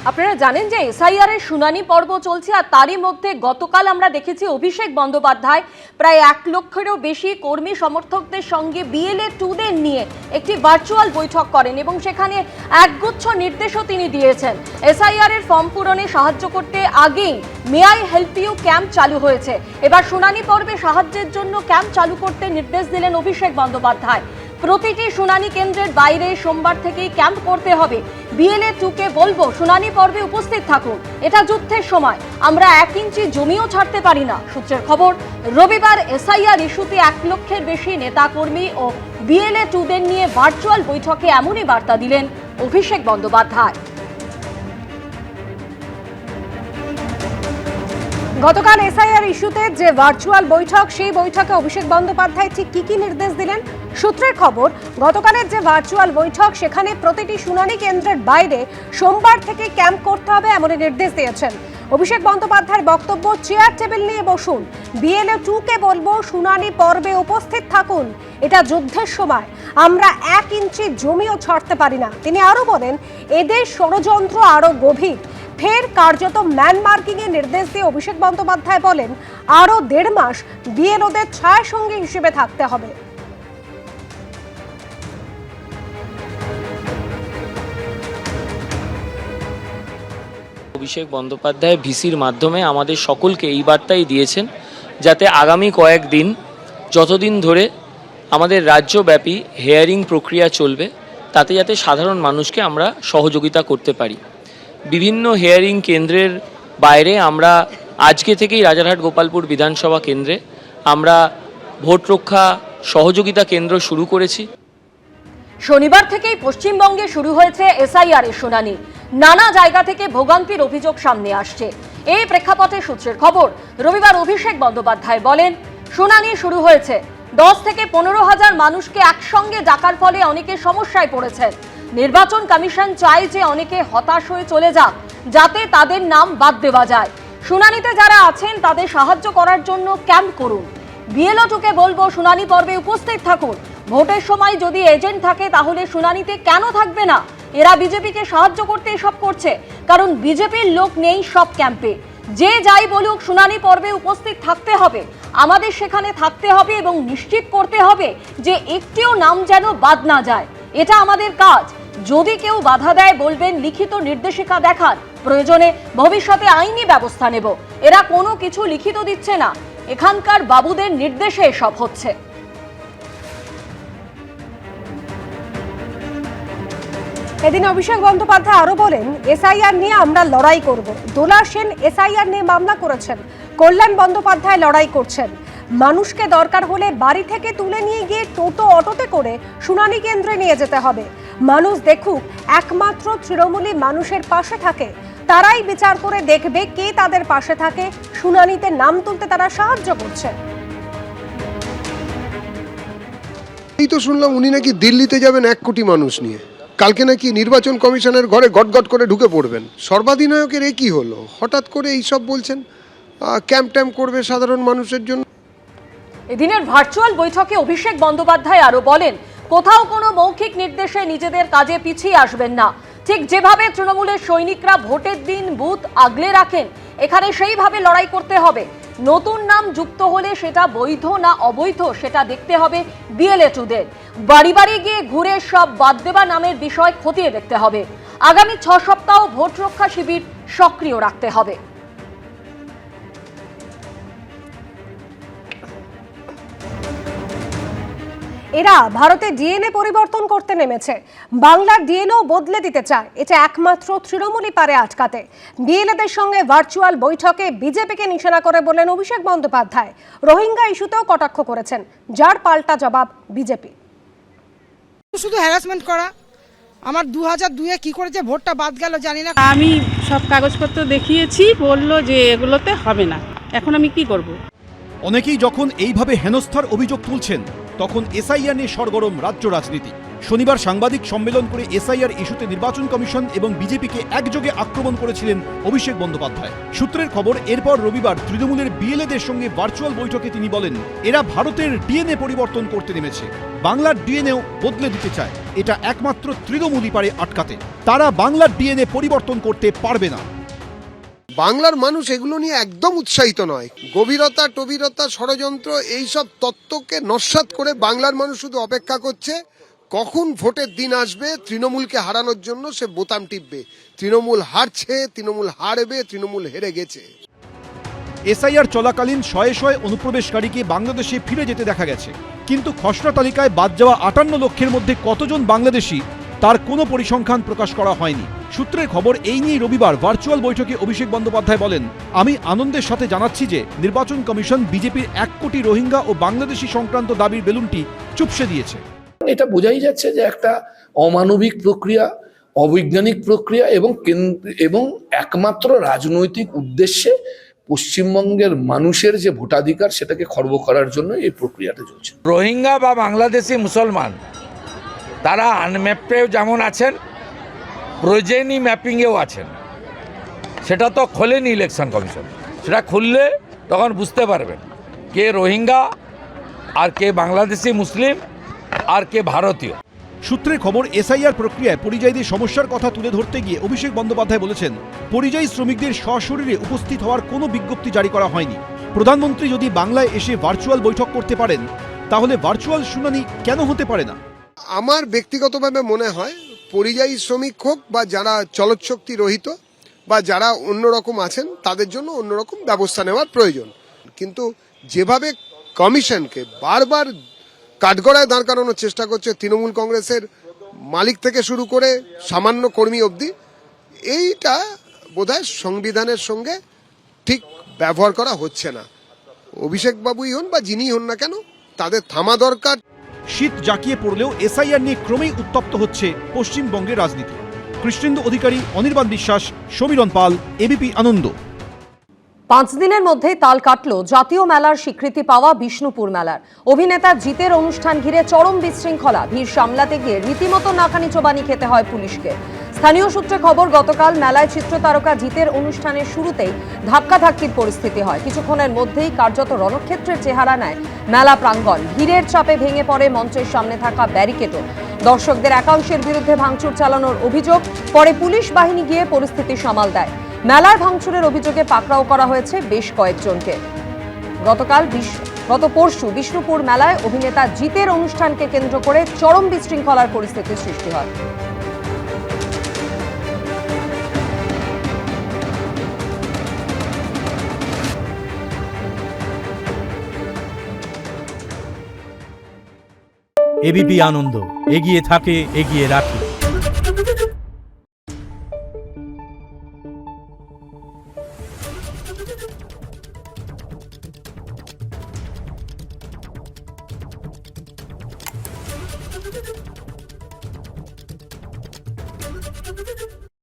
আপনারা জানেন যে এসআইআর এর শুনানি পর্ব চলছে, আর তারই মধ্যে গতকাল আমরা দেখেছি অভিষেক বন্দ্যোপাধ্যায় প্রায় 1 লক্ষেরও বেশি কর্মী সমর্থকদের সঙ্গে বিএলএ 2দের নিয়ে একটি ভার্চুয়াল বৈঠক করেন এবং সেখানে একগুচ্ছ নির্দেশও তিনি দিয়েছেন। এসআইআর এর ফর্ম পূরণে সাহায্য করতে আগেই may I help you camp চালু হয়েছে। এবার শুনানি পর্বে সাহায্যের জন্য ক্যাম্প চালু করতে নির্দেশ দিলেন অভিষেক বন্দ্যোপাধ্যায়। প্রতিটি শুনানি কেন্দ্রের বাইরে সোমবার থেকেই ক্যাম্প করতে হবে। বিএলএ 2কে বলবো শুনানি পর্বে উপস্থিত থাকুন, এটা যুদ্ধের সময়, আমরা 1 ইঞ্চি জমিও ছাড়তে পারি না। সূত্রের খবর, রবিবার এসআইআর ইস্যুতে 1 লক্ষের বেশি নেতাকর্মী ও বিএলএ 2দের নিয়ে ভার্চুয়াল বৈঠকে এমনই বার্তা দিলেন অভিষেক বন্দ্যোপাধ্যায়। গতকাল এসআইআর ইস্যুতে যে ভার্চুয়াল বৈঠক, সেই বৈঠকে অভিষেক বন্দ্যোপাধ্যায় ঠিক কি নির্দেশ দিলেন? সূত্রের খবর, গতকালের যে ভার্চুয়াল বৈঠক সেখানে প্রতিটি শুনানি কেন্দ্রের বাইরে সোমবার থেকে ক্যাম্প করতে হবে এমনই নির্দেশ দিয়েছেন অভিষেক বন্দ্যোপাধ্যায়ের বক্তব্য। চেয়ার টেবিল নিয়ে বসুন, বিএলএ 2কে বলবো শুনানি পর্বে উপস্থিত থাকুন, এটা যুদ্ধের সময়, আমরা 1 ইঞ্চি জমিও ছাড়তে পারি না। তিনি আরো বলেন, এদের ষড়যন্ত্র আরো গভীর। ফের কার্যত ম্যান মার্কিং এর নির্দেশ দিয়ে অভিষেক বন্দ্যোপাধ্যায় বলেন, আরো 1.5 মাস বিএলওদের ছায়া সঙ্গী হিসেবে থাকতে হবে। অভিষেক বন্দ্যোপাধ্যায় ভিসির মাধ্যমে আমাদের সকলকে এই বার্তাই দিয়েছেন, যাতে আগামী কয়েকদিন, যতদিন ধরে আমাদের রাজ্যব্যাপী হেয়ারিং প্রক্রিয়া চলবে, তাতে যাতে সাধারণ মানুষকে আমরা সহযোগিতা করতে পারি। বিভিন্ন হেয়ারিং কেন্দ্রের বাইরে আমরা আজকে থেকেই রাজারহাট গোপালপুর বিধানসভা কেন্দ্রে আমরা ভোট রক্ষা সহযোগিতা কেন্দ্র শুরু করেছি। শনিবার থেকেই পশ্চিমবঙ্গে শুরু হয়েছে এসআইআর এর শুনানি। নানা জায়গা থেকে ভোগান্তির অভিযোগ সামনে আসছে। এই প্রেক্ষাপটে সূত্রের খবর, রবিবার অভিষেক বন্দ্যোপাধ্যায় বলেন, শুনানি শুরু হয়েছে। 10 থেকে 15,000 মানুষকে একসঙ্গে ডাকার ফলে অনেকে সমস্যায় পড়েছেন। নির্বাচন কমিশন চায় যে অনেকে হতাশ হয়ে চলে যাক, যাতে তাদের নাম বাদ দেওয়া যায়। শুনানিতে যারা আছেন তাদের সাহায্য করার জন্য ক্যাম্প করুন। বিএলএ 2কে বলবো শুনানি পর্বে উপস্থিত থাকুন। ভোটের সময় যদি এজেন্ট থাকে তাহলে শুনানিতে কেন থাকবে না? এরা বিজেপিকে সাহায্য করতে এসব করছে, কারণ বিজেপির লোক নেই সব ক্যাম্পে। যে যাই বলুক, শুনানি পর্বে উপস্থিত থাকতে হবে, আমাদের সেখানে থাকতে হবে এবং নিশ্চিত করতে হবে যে একটিও নাম যেন বাদ না যায়। এটা আমাদের কাজ। যদি কেউ বাধা দেয় বলবেন, লিখিত নির্দেশিকা দেখান, প্রয়োজনে ভবিষ্যতে আইনি ব্যবস্থা নেব। এরা কোনো কিছু লিখিত দিচ্ছে না, এখানকার বাবুদের নির্দেশে এসব হচ্ছে। এদিন অভিষেক বন্দ্যোপাধ্যায় আরো বলেন, এসআইআর নিয়ে আমরা লড়াই করব। দোলা সেন এসআইআর নিয়ে মামলা করেছেন, কল্যাণ বন্দ্যোপাধ্যায় লড়াই করছেন। মানুষকে দরকার হলে বাড়ি থেকে তুলে নিয়ে গিয়ে টোটো অটোতে করে শুনানি কেন্দ্রে নিয়ে যেতে হবে। মানুষ দেখুক একমাত্র তৃণমূলী মানুষের পাশে থাকে, তারাই বিচার করে দেখবে কে তাদের পাশে থাকে, শুনানিতে নাম তুলতে তারা সাহায্য করছে। এই তো শুনলাম উনি নাকি দিল্লিতে যাবেন 1 কোটি মানুষ নিয়ে। কালকে নাকি নির্বাচন কমিশনের ঘরে গটগট করে ঢুকে পড়বেন। সর্বাধিনায়কের এ কি হলো? হঠাৎ করে এইসব বলছেন, ক্যাম্প ট্যাম্প করবে সাধারণ মানুষের জন্য। এদিনের ভার্চুয়াল বৈঠকে অভিষেক বন্দ্যোপাধ্যায় আরো বলেন, কোথাও কোনো মৌখিক নির্দেশে নিজেদের কাজে পিছিয়ে আসবেন না। ঠিক যেভাবে তৃণমূলের সৈনিকরা ভোটের দিন বুথ আগলে রাখেন, এখানে সেইভাবে লড়াই করতে হবে। নতুন নাম যুক্ত হলে সেটা বৈধ না অবৈধ সেটা দেখতে হবে বিএলএ 2দের। বাড়ি বাড়ি গিয়ে ঘুরে সব বাদ দেওয়া নামের বিষয় খতিয়ে দেখতে হবে। আগামী 6 সপ্তাহ ভোট রক্ষা শিবির সক্রিয় রাখতে হবে। এরা ভারতে ডিএনএ পরিবর্তন করতে নেমেছে, বাংলার ডিএনএও বদলে দিতে চায়। এটা একমাত্র তৃণমূলই পারে আটকাতে। বিএলএদের সঙ্গে ভার্চুয়াল বৈঠকে বিজেপিকে নিশানা করে বললেন অভিষেক বন্দ্যোপাধ্যায়। রোহিঙ্গা ইস্যুতেও কটাক্ষ করেছেন, যার পাল্টা জবাব বিজেপি। শুধু হ্যারাসমেন্ট করা, আমার 2002-এ কি করেছে ভোটটা বাদ গেল জানি না। আমি সব কাগজপত্র দেখিয়েছি, বললো যে এগুলোতে হবে না। এখন আমি কি করব? অনেকেই যখন এইভাবে হেনস্থার অভিযোগ তুলছেন, তখন এসআইআর নিয়ে সরগরম রাজ্য রাজনীতি। শনিবার সাংবাদিক সম্মেলন করে এসআইআর ইস্যুতে নির্বাচন কমিশন এবং বিজেপিকে একযোগে আক্রমণ করেছিলেন অভিষেক বন্দ্যোপাধ্যায়। সূত্রের খবর, এরপর রবিবার তৃণমূলের বিএলএদের সঙ্গে ভার্চুয়াল বৈঠকে তিনি বলেন, এরা ভারতের ডিএনএ পরিবর্তন করতে নেমেছে, বাংলার ডিএনএও বদলে দিতে চায়। এটা একমাত্র তৃণমূলই পারে আটকাতে, তারা বাংলার ডিএনএ পরিবর্তন করতে পারবে না। বাংলার মানুষ এগুলো নিয়ে একদম উৎসাহিত নয়। গভীরতা টবিরতা ষড়যন্ত্র এইসব তত্ত্বকে নস্যাৎ করে বাংলার মানুষ শুধু অপেক্ষা করছে কখন ভোটের দিন আসবে তৃণমূলকে হারানোর জন্য সে বোতাম টিপবে। তৃণমূল হারছে, তৃণমূল হারবে, তৃণমূল হেরে গেছে। এসআইআর চলাকালীন শয়ে শয়ে অনুপ্রবেশকারীকে বাংলাদেশে ফিরে যেতে দেখা গেছে, কিন্তু খসড়া তালিকায় বাদ যাওয়া 58 লক্ষের মধ্যে কতজন বাংলাদেশি তার কোনো পরিসংখ্যান প্রকাশ করা হয়নি। সূত্রের খবর, এই নিয়ে রবিবার ভার্চুয়াল বৈঠকে অভিষেক বন্দ্যোপাধ্যায় বলেন, আমি আনন্দের সাথে জানাচ্ছি যে নির্বাচন কমিশন বিজেপির 1 কোটি রোহিঙ্গা ও বাংলাদেশি সংক্রান্ত দাবির বেলুনটি চুপসে দিয়েছে। এটা বোঝাই যাচ্ছে যে একটা অমানবিক প্রক্রিয়া, অবৈজ্ঞানিক প্রক্রিয়া এবং একমাত্র রাজনৈতিক উদ্দেশ্যে পশ্চিমবঙ্গের মানুষের যে ভোটাধিকার সেটাকে খর্ব করার জন্য এই প্রক্রিয়াটা চলছে। রোহিঙ্গা বা বাংলাদেশি মুসলমান তারা আনম্যাপেও যেমন আছেন, প্রয়োজনী ম্যাপিংয়েও আছেন। সেটা তো খোলেনি ইলেকশন কমিশন, সেটা খুললে তখন বুঝতে পারবেন কে রোহিঙ্গা আর কে বাংলাদেশি মুসলিম আর কে ভারতীয়। সূত্রের খবর, এসআইআর প্রক্রিয়ায় পরিযায়ীদের সমস্যার কথা তুলে ধরতে গিয়ে অভিষেক বন্দ্যোপাধ্যায় বলেছেন, পরিযায়ী শ্রমিকদের সশরীরে উপস্থিত হওয়ার কোনো বিজ্ঞপ্তি জারি করা হয়নি। প্রধানমন্ত্রী যদি বাংলায় এসে ভার্চুয়াল বৈঠক করতে পারেন, তাহলে ভার্চুয়াল শুনানি কেন হতে পারে না? আমার ব্যক্তিগতভাবে মনে হয় পরিযায়ী শ্রমিক হোক বা যারা চলৎশক্তি রহিত বা যারা অন্যরকম আছেন তাদের জন্য অন্যরকম ব্যবস্থা নেওয়ার প্রয়োজন। কিন্তু যেভাবে কমিশনকে বারবার কাঠগড়ায় দাঁড় করানোর চেষ্টা করছে তৃণমূল কংগ্রেসের মালিক থেকে শুরু করে সামান্য কর্মী অবধি, এইটা বোধহয় সংবিধানের সঙ্গে ঠিক ব্যবহার করা হচ্ছে না। অভিষেক বাবুই হন বা যিনি হন না কেন, তাদের থামা দরকার। শীত জাঁকিয়ে পড়লেও এসআইআর নিয়ে ক্রমেই উত্তপ্ত হচ্ছে পশ্চিমবঙ্গের রাজনীতি। কৃষ্ণেন্দু অধিকারী, অনির্বাণ বিশ্বাস, সমীরণ পাল, এবিপি আনন্দ। 5 দিনের মধ্যেই তাল কাটল জাতীয় মেলার স্বীকৃতি পাওয়া বিষ্ণুপুর মেলার। অভিনেতা জিতের অনুষ্ঠান ঘিরে চরম বিশৃঙ্খলা, ভিড় সামলাতে গিয়ে রীতিমতো নাকানি চোবানি খেতে হয় পুলিশকে। স্থানীয় সূত্রে খবর, গতকাল মেলায় চিত্র তারকা জিতের অনুষ্ঠানের শুরুতেই ধাক্কাধাক্কির পরিস্থিতি হয়। কিছুক্ষণের মধ্যেই কার্যত রণক্ষেত্রের চেহারা নেয় মেলা প্রাঙ্গণ। ভিড়ের চাপে ভেঙে পড়ে মঞ্চের সামনে থাকা ব্যারিকেডও। দর্শকদের একাংশের বিরুদ্ধে ভাঙচুর চালানোর অভিযোগ। পরে পুলিশ বাহিনী গিয়ে পরিস্থিতি সামাল দেয়। মেলার ভাঙচুরের অভিযোগে পাকড়াও করা হয়েছে বেশ কয়েকজনকে। গত পরশু বিষ্ণুপুর মেলায় অভিনেতা জিতের অনুষ্ঠানকে কেন্দ্র করে চরম বিশৃঙ্খলার পরিস্থিতির সৃষ্টি হয়। এবিপি আনন্দ, এগিয়ে থাকে, এগিয়ে রাখে।